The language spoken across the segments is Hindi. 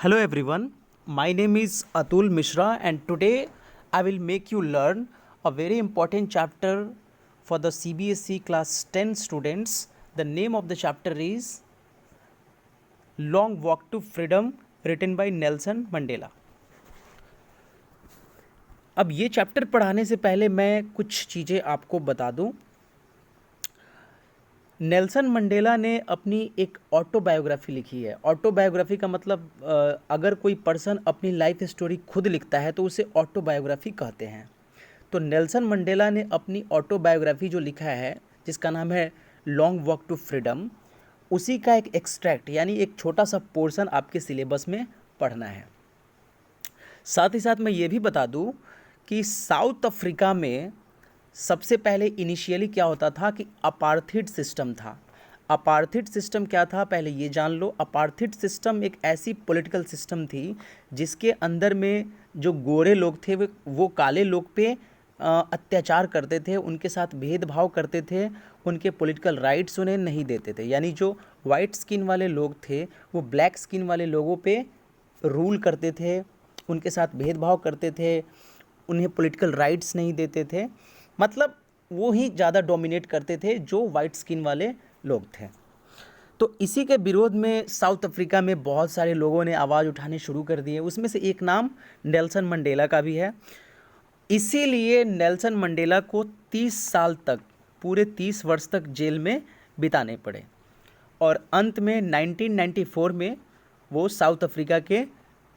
Hello everyone, my name is Atul Mishra and today I will make you learn a very important chapter for the CBSE class 10 students. The name of the chapter is Long Walk to Freedom written by Nelson Mandela. अब ये चैप्टर पढ़ाने से पहले मैं कुछ चीज़ें आपको बता दूं। नेल्सन मंडेला ने अपनी एक ऑटोबायोग्राफी लिखी है। ऑटोबायोग्राफी का मतलब अगर कोई पर्सन अपनी लाइफ स्टोरी खुद लिखता है तो उसे ऑटोबायोग्राफी कहते हैं। तो नेल्सन मंडेला ने अपनी ऑटोबायोग्राफी जो लिखा है जिसका नाम है लॉन्ग वॉक टू फ्रीडम, उसी का एक एक्सट्रैक्ट यानी एक छोटा सा पोर्शन आपके सिलेबस में पढ़ना है। साथ ही साथ मैं ये भी बता दूं कि साउथ अफ्रीका में सबसे पहले इनिशियली क्या होता था कि अपार्थीड सिस्टम था। अपार्थीड सिस्टम क्या था पहले ये जान लो। अपार्थीड सिस्टम एक ऐसी पॉलिटिकल सिस्टम थी जिसके अंदर में जो गोरे लोग थे वो काले लोग पे अत्याचार करते थे, उनके साथ भेदभाव करते थे, उनके पॉलिटिकल राइट्स उन्हें नहीं देते थे। यानी जो वाइट स्किन वाले लोग थे वो ब्लैक स्किन वाले लोगों पे रूल करते थे, उनके साथ भेदभाव करते थे, उन्हें पॉलिटिकल राइट्स नहीं देते थे। मतलब वो ही ज़्यादा डोमिनेट करते थे जो वाइट स्किन वाले लोग थे। तो इसी के विरोध में साउथ अफ्रीका में बहुत सारे लोगों ने आवाज़ उठाने शुरू कर दिए। उसमें से एक नाम नेल्सन मंडेला का भी है। इसीलिए नेल्सन मंडेला को 30 साल तक, पूरे 30 वर्ष तक जेल में बिताने पड़े और अंत में 1994 में वो साउथ अफ्रीका के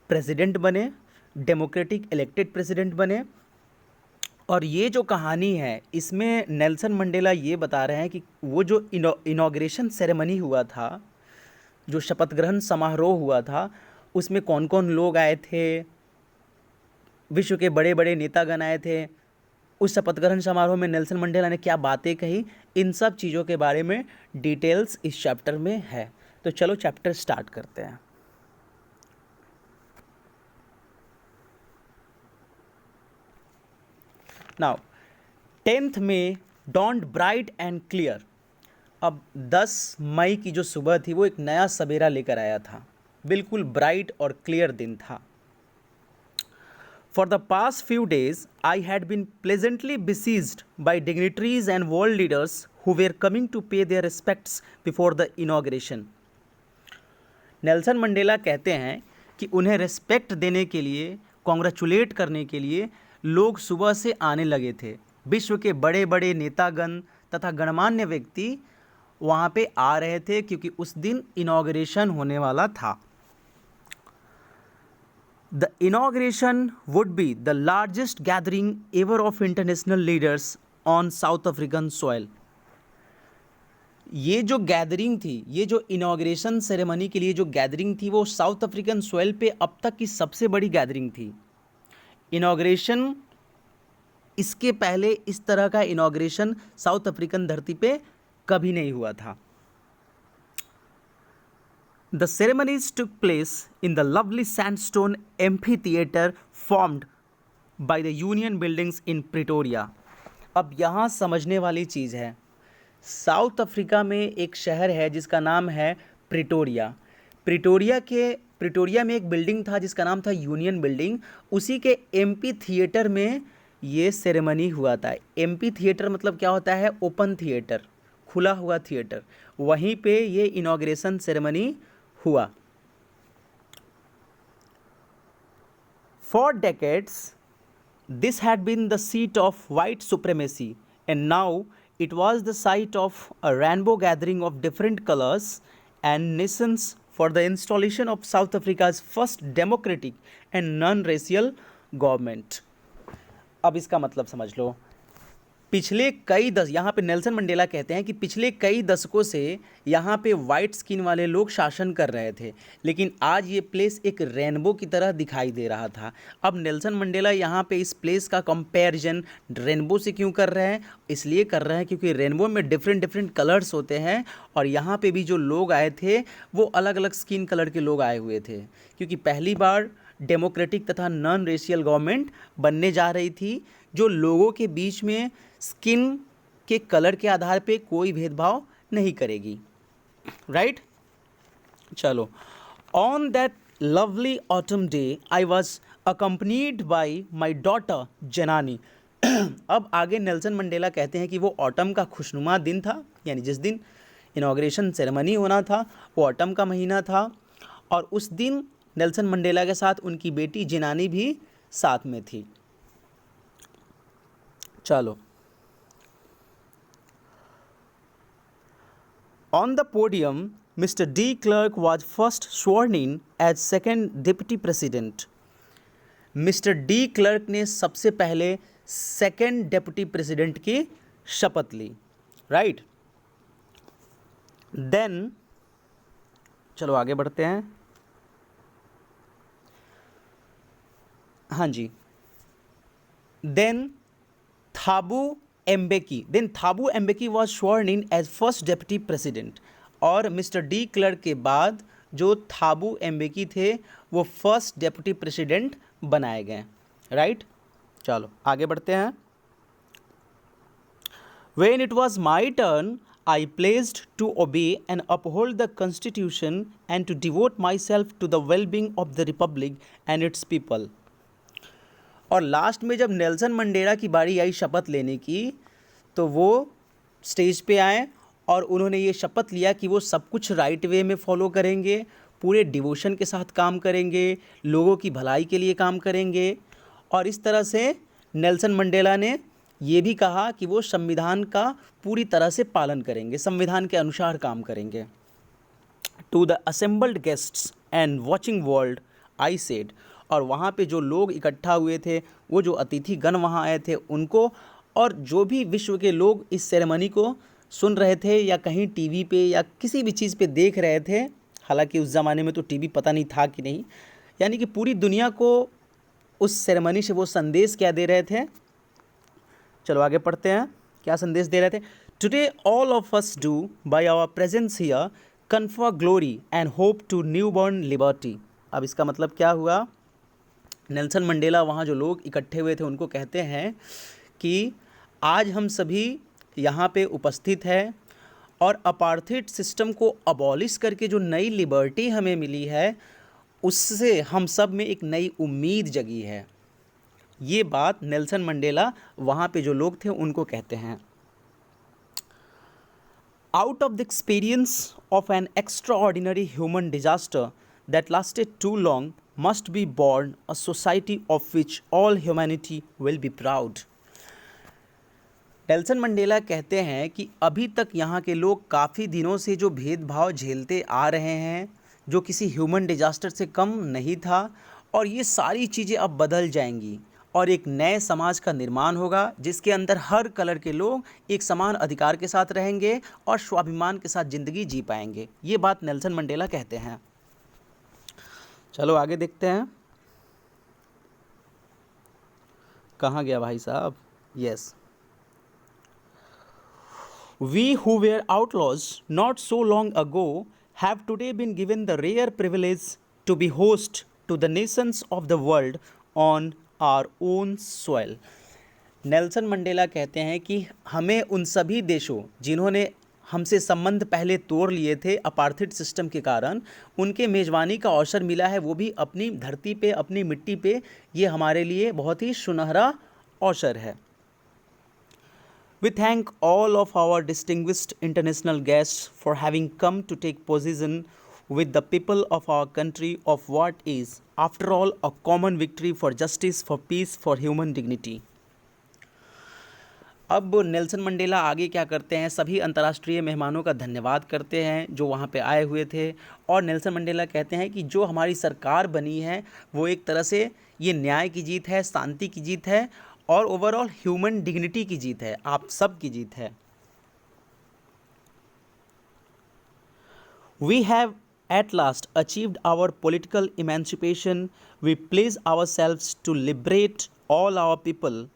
प्रेसिडेंट बने, डेमोक्रेटिक इलेक्टेड प्रेसिडेंट बने। और ये जो कहानी है इसमें नेल्सन मंडेला ये बता रहे हैं कि वो जो इनॉग्रेशन सेरेमनी हुआ था, जो शपथ ग्रहण समारोह हुआ था, उसमें कौन कौन लोग आए थे, विश्व के बड़े बड़े नेतागण आए थे, उस शपथ ग्रहण समारोह में नेल्सन मंडेला ने क्या बातें कही, इन सब चीज़ों के बारे में डिटेल्स इस चैप्टर में है। तो चलो चैप्टर स्टार्ट करते हैं। नाउ 10th में डॉन्ड ब्राइट एंड क्लियर। अब 10 मई की जो सुबह थी वो एक नया सवेरा लेकर आया था, बिल्कुल ब्राइट और क्लियर दिन था। For the past few days I had been pleasantly besieged by dignitaries and world leaders who were coming to pay their respects before the inauguration. Nelson Mandela कहते हैं कि उन्हें रिस्पेक्ट देने के लिए, कॉन्ग्रेचुलेट करने के लिए लोग सुबह से आने लगे थे। विश्व के बड़े बड़े नेतागण तथा गणमान्य व्यक्ति वहाँ पे आ रहे थे क्योंकि उस दिन इनॉग्रेशन होने वाला था। The inauguration would be the largest gathering ever of international leaders on south African soil. ये जो गैदरिंग थी, ये जो इनॉग्रेशन सेरेमनी के लिए जो गैदरिंग थी वो साउथ अफ्रीकन सॉइल पे अब तक की सबसे बड़ी गैदरिंग थी। इनॉग्रेशन, इसके पहले इस तरह का इनॉग्रेशन साउथ अफ्रीकन धरती पे कभी नहीं हुआ था। The ceremonies took place in the lovely sandstone amphitheatre formed by the union buildings in Pretoria. अब यहाँ समझने वाली चीज़ है, साउथ अफ्रीका में एक शहर है जिसका नाम है प्रिटोरिया। प्रिटोरिया में एक बिल्डिंग था जिसका नाम था यूनियन बिल्डिंग। उसी के एम्पी थिएटर में ये सेरेमनी हुआ था। एम्पी थिएटर मतलब क्या होता है? ओपन थिएटर, खुला हुआ थिएटर। वहीं पे ये इनॉग्रेशन सेरेमनी हुआ। For decades this had been the seat of white supremacy and now it was the site of a rainbow gathering of different colors and nations for the installation of South Africa's first democratic and non-racial government. अब इसका मतलब समझ लो। पिछले यहाँ पे नेल्सन मंडेला कहते हैं कि पिछले कई दशकों से यहाँ पे वाइट स्किन वाले लोग शासन कर रहे थे, लेकिन आज ये प्लेस एक रेनबो की तरह दिखाई दे रहा था। अब नेल्सन मंडेला यहाँ पे इस प्लेस का कंपैरिजन रेनबो से क्यों कर रहे हैं? इसलिए कर रहे हैं क्योंकि रेनबो में डिफरेंट डिफरेंट कलर्स होते हैं और यहाँ पे भी जो लोग आए थे वो अलग अलग स्किन कलर के लोग आए हुए थे, क्योंकि पहली बार डेमोक्रेटिक तथा नॉन रेशियल गवर्नमेंट बनने जा रही थी जो लोगों के बीच में स्किन के कलर के आधार पे कोई भेदभाव नहीं करेगी। राइट? चलो, on that lovely autumn day, I was accompanied by my daughter Janani. अब आगे नेल्सन मंडेला कहते हैं कि वो ऑटम का खुशनुमा दिन था, यानी जिस दिन इनॉग्रेशन सेरेमनी होना था वो ऑटम का महीना था, और उस दिन नेल्सन मंडेला के साथ उनकी बेटी जिनानी भी साथ में थी। चलो, On the podium, Mr. D. Clerk was first sworn in as second deputy president. Mr. D. Clerk ने सबसे पहले सेकेंड डेप्यूटी प्रेसिडेंट की शपथ ली, राइट। देन चलो आगे बढ़ते हैं। हाँ जी, then Thabo Mbeki was sworn in as first deputy president, और मिस्टर डी क्लर्क के बाद जो थाबू एम्बेकी थे वो फर्स्ट डेप्यूटी प्रेसिडेंट बनाए गए, राइट। चलो आगे बढ़ते हैं। When it was my turn, I pledged to obey and uphold the Constitution and to devote myself to the well-being of the Republic and its people. और लास्ट में जब नेल्सन मंडेला की बारी आई शपथ लेने की, तो वो स्टेज पे आए और उन्होंने ये शपथ लिया कि वो सब कुछ राइट वे में फॉलो करेंगे, पूरे डिवोशन के साथ काम करेंगे, लोगों की भलाई के लिए काम करेंगे। और इस तरह से नेल्सन मंडेला ने ये भी कहा कि वो संविधान का पूरी तरह से पालन करेंगे, संविधान के अनुसार काम करेंगे। To the assembled guests and watching world I said, और वहाँ पे जो लोग इकट्ठा हुए थे, वो जो अतिथि गण वहाँ आए थे उनको, और जो भी विश्व के लोग इस सेरेमनी को सुन रहे थे या कहीं टीवी पे या किसी भी चीज़ पे देख रहे थे, हालांकि उस ज़माने में तो टीवी पता नहीं था कि नहीं, यानी कि पूरी दुनिया को उस सेरेमनी से वो संदेश क्या दे रहे थे। चलो आगे पढ़ते हैं, क्या संदेश दे रहे थे। Today all of us do by our presence here confer glory and hope to new born liberty. अब इसका मतलब क्या हुआ, नेल्सन मंडेला वहाँ जो लोग इकट्ठे हुए थे उनको कहते हैं कि आज हम सभी यहाँ पे उपस्थित हैं और अपार्थाइड सिस्टम को अबॉलिश करके जो नई लिबर्टी हमें मिली है उससे हम सब में एक नई उम्मीद जगी है। ये बात नेल्सन मंडेला वहाँ पे जो लोग थे उनको कहते हैं। Out of the experience of an extraordinary human disaster that lasted too long must be born a society of which all humanity will be proud. Nelson Mandela कहते हैं कि अभी तक यहाँ के लोग काफ़ी दिनों से जो भेदभाव झेलते आ रहे हैं, जो किसी ह्यूमन डिजास्टर से कम नहीं था, और ये सारी चीज़ें अब बदल जाएंगी और एक नए समाज का निर्माण होगा जिसके अंदर हर कलर के लोग एक समान अधिकार के साथ रहेंगे और स्वाभिमान के साथ ज़िंदगी जी पाएंगे। ये बात नेल्सन मंडेला कहते हैं। चलो आगे देखते हैं, कहाँ गया भाई साहब। Yes, we who were outlaws not so long ago have today been given the rare privilege to be host to the nations of the world on our own soil. Nelson Mandela कहते हैं कि हमें उन सभी देशों जिन्होंने हमसे संबंध पहले तोड़ लिए थे अपार्थाइड सिस्टम के कारण, उनके मेज़बानी का अवसर मिला है, वो भी अपनी धरती पे, अपनी मिट्टी पे। ये हमारे लिए बहुत ही सुनहरा अवसर है। We thank all of our distinguished international guests for having come to take position with the people of our country of what is, after all, a common victory for justice, for peace, for human dignity. अब नेल्सन मंडेला आगे क्या करते हैं, सभी अंतर्राष्ट्रीय मेहमानों का धन्यवाद करते हैं जो वहाँ पे आए हुए थे, और नेल्सन मंडेला कहते हैं कि जो हमारी सरकार बनी है वो एक तरह से ये न्याय की जीत है, शांति की जीत है, और ओवरऑल ह्यूमन डिग्निटी की जीत है, आप सब की जीत है। We have at last achieved our political emancipation. We pledge ourselves to liberate all our people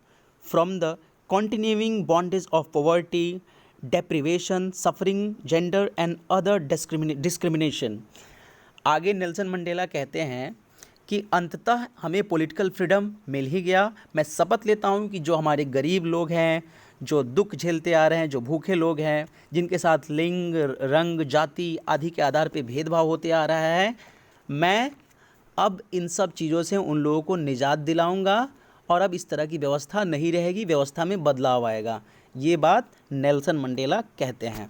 from the continuing bondage of poverty, deprivation, suffering, gender and other discrimination. आगे नेल्सन मंडेला कहते हैं कि अंततः हमें पॉलिटिकल फ्रीडम मिल ही गया। मैं शपथ लेता हूँ कि जो हमारे गरीब लोग हैं, जो दुख झेलते आ रहे हैं, जो भूखे लोग हैं, जिनके साथ लिंग, रंग, जाति आदि के आधार पे भेदभाव होते आ रहा है, मैं अब इन सब चीज़ों से उन लोगों को निजात दिलाऊंगा और अब इस तरह की व्यवस्था नहीं रहेगी, व्यवस्था में बदलाव आएगा। ये बात नेल्सन मंडेला कहते हैं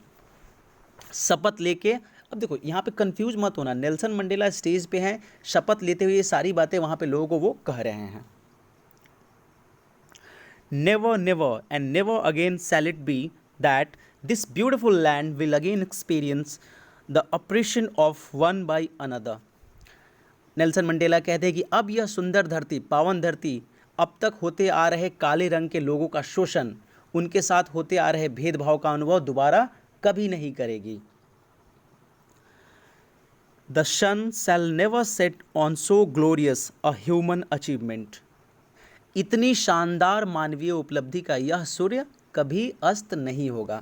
शपथ लेके। अब देखो यहाँ पे कंफ्यूज मत होना, नेल्सन मंडेला स्टेज पे हैं, शपथ लेते हुए ये सारी बातें वहाँ पे लोगों को वो कह रहे हैं। Never never and never again shall it be that this beautiful land will again experience the operation of one by another. Nelson Mandela कहते हैं कि अब यह सुंदर धरती, पावन धरती, अब तक होते आ रहे काले रंग के लोगों का शोषण, उनके साथ होते आ रहे भेदभाव का अनुभव दोबारा कभी नहीं करेगी। The sun shall never set on so glorious a human achievement. इतनी शानदार मानवीय उपलब्धि का यह सूर्य कभी अस्त नहीं होगा।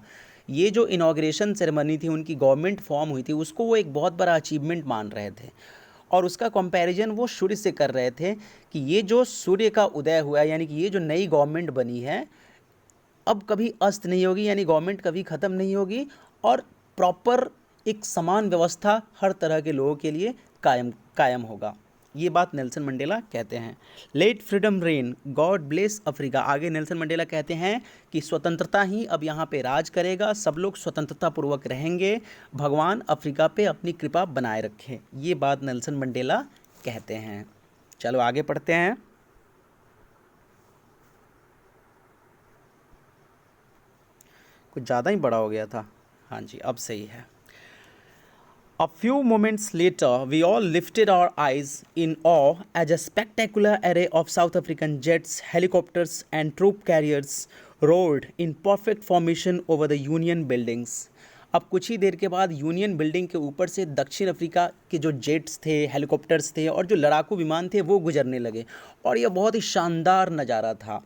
ये जो इनॉग्रेशन सेरेमनी थी, उनकी गवर्नमेंट फॉर्म हुई थी, उसको वो एक बहुत बड़ा अचीवमेंट मान रहे थे और उसका कंपैरिजन वो सूर्य से कर रहे थे कि ये जो सूर्य का उदय हुआ है, यानी कि ये जो नई गवर्नमेंट बनी है अब कभी अस्त नहीं होगी, यानी गवर्नमेंट कभी ख़त्म नहीं होगी और प्रॉपर एक समान व्यवस्था हर तरह के लोगों के लिए कायम होगा। ये बात नेल्सन मंडेला कहते हैं। Let freedom reign, God bless Africa. आगे नेल्सन मंडेला कहते हैं कि स्वतंत्रता ही अब यहाँ पे राज करेगा, सब लोग स्वतंत्रता पूर्वक रहेंगे, भगवान अफ्रीका पे अपनी कृपा बनाए रखें। ये बात नेल्सन मंडेला कहते हैं। चलो आगे पढ़ते हैं। कुछ ज़्यादा ही बड़ा हो गया था। हाँ जी, अब सही है। A few moments later, we all lifted our eyes in awe as a spectacular array of South African jets, helicopters, and troop carriers roared in perfect formation over the Union buildings. अब कुछ ही देर के बाद यूनियन बिल्डिंग के ऊपर से दक्षिण अफ्रीका के जो जेट्स थे, हेलीकॉप्टर्स थे और जो लड़ाकू विमान थे वो गुजरने लगे और यह बहुत ही शानदार नज़ारा था।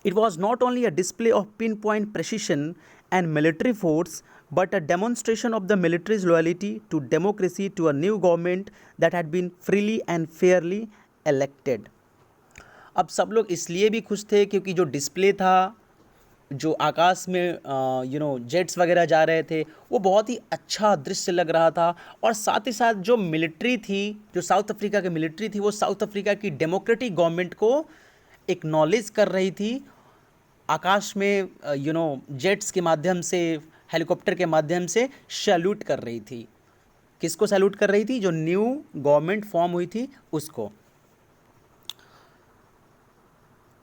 It was not only a display of pinpoint precision and military force, but a demonstration of the military's loyalty to democracy, to a new government that had been freely and fairly elected. अब सब लोग इसलिए भी खुश थे क्योंकि जो डिस्प्ले था, जो आकाश में जेट्स वगैरह जा रहे थे, वो बहुत ही अच्छा दृश्य लग रहा था और साथ ही साथ जो मिलिट्री थी, जो साउथ अफ्रीका की मिलिट्री थी, वो साउथ अफ्रीका की डेमोक्रेटिक गवर्नमेंट को एक्नॉलेज कर रही थी, आकाश में जेट्स के माध्यम से, हेलीकॉप्टर के माध्यम से सैल्यूट कर रही थी। किसको सैल्यूट कर रही थी? जो न्यू गवर्नमेंट फॉर्म हुई थी उसको।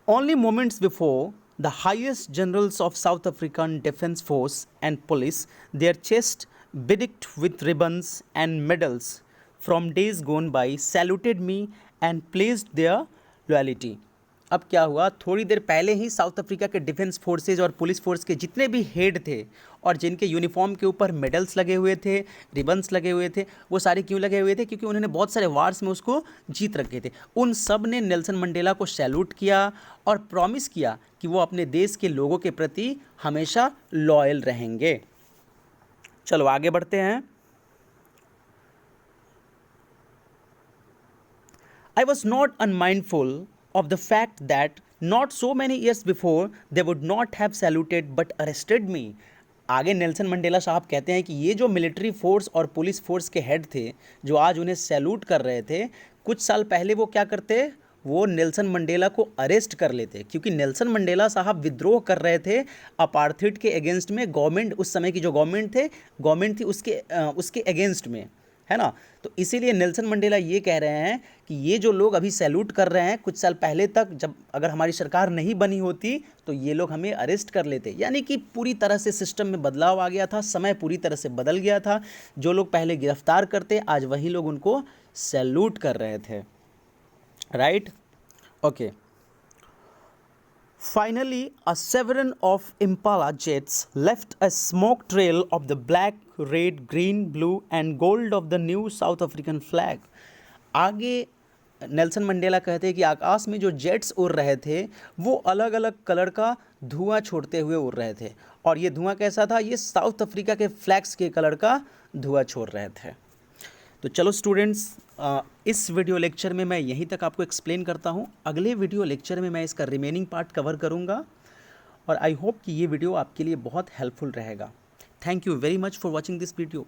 Only moments before the highest generals of South African defence force and police, their chest bedecked with ribbons and medals from days gone by, saluted me and placed their loyalty. अब क्या हुआ, थोड़ी देर पहले ही साउथ अफ्रीका के डिफेंस फोर्सेज और पुलिस फोर्स के जितने भी हेड थे और जिनके यूनिफॉर्म के ऊपर मेडल्स लगे हुए थे, रिबन्स लगे हुए थे, वो सारे क्यों लगे हुए थे? क्योंकि उन्होंने बहुत सारे वार्स में उसको जीत रखे थे। उन सब ने नेल्सन मंडेला को सैल्यूट किया और प्रॉमिस किया कि वो अपने देश के लोगों के प्रति हमेशा लॉयल रहेंगे। चलो आगे बढ़ते हैं। I was not unmindful of the fact that not so many years before they would not have saluted but arrested me. आगे नेल्सन मंडेला साहब कहते हैं कि ये जो मिलिट्री फोर्स और पुलिस फोर्स के हेड थे, जो आज उन्हें सैल्यूट कर रहे थे, कुछ साल पहले वो क्या करते? वो नेल्सन मंडेला को अरेस्ट कर लेते, क्योंकि नेल्सन मंडेला साहब विद्रोह कर रहे थे अपार्थाइड के अगेंस्ट में। गवर्नमेंट, उस समय की जो गवर्नमेंट थी उसके अगेंस्ट में, है ना। तो इसीलिए नेल्सन मंडेला ये कह रहे हैं कि ये जो लोग अभी सैल्यूट कर रहे हैं, कुछ साल पहले तक जब अगर हमारी सरकार नहीं बनी होती तो ये लोग हमें अरेस्ट कर लेते। यानी कि पूरी तरह से सिस्टम में बदलाव आ गया था, समय पूरी तरह से बदल गया था। जो लोग पहले गिरफ्तार करते, आज वही लोग उनको सैल्यूट कर रहे थे। Right, okay. Finally, a severin of Impala jets left a smoke trail of the black, red, green, blue and gold of the new South African flag. आगे नेल्सन मंडेला कहते हैं कि आकाश में जो जेट्स उड़ रहे थे वो अलग अलग कलर का धुआं छोड़ते हुए उड़ रहे थे, और ये धुआं कैसा था? ये साउथ अफ्रीका के फ्लैग्स के कलर का धुआं छोड़ रहे थे। तो चलो स्टूडेंट्स, इस वीडियो लेक्चर में मैं यहीं तक आपको एक्सप्लेन करता हूँ। अगले वीडियो लेक्चर में मैं इसका रिमेनिंग पार्ट कवर करूँगा और आई होप कि ये वीडियो आपके लिए बहुत हेल्पफुल रहेगा। Thank you very much for watching this video.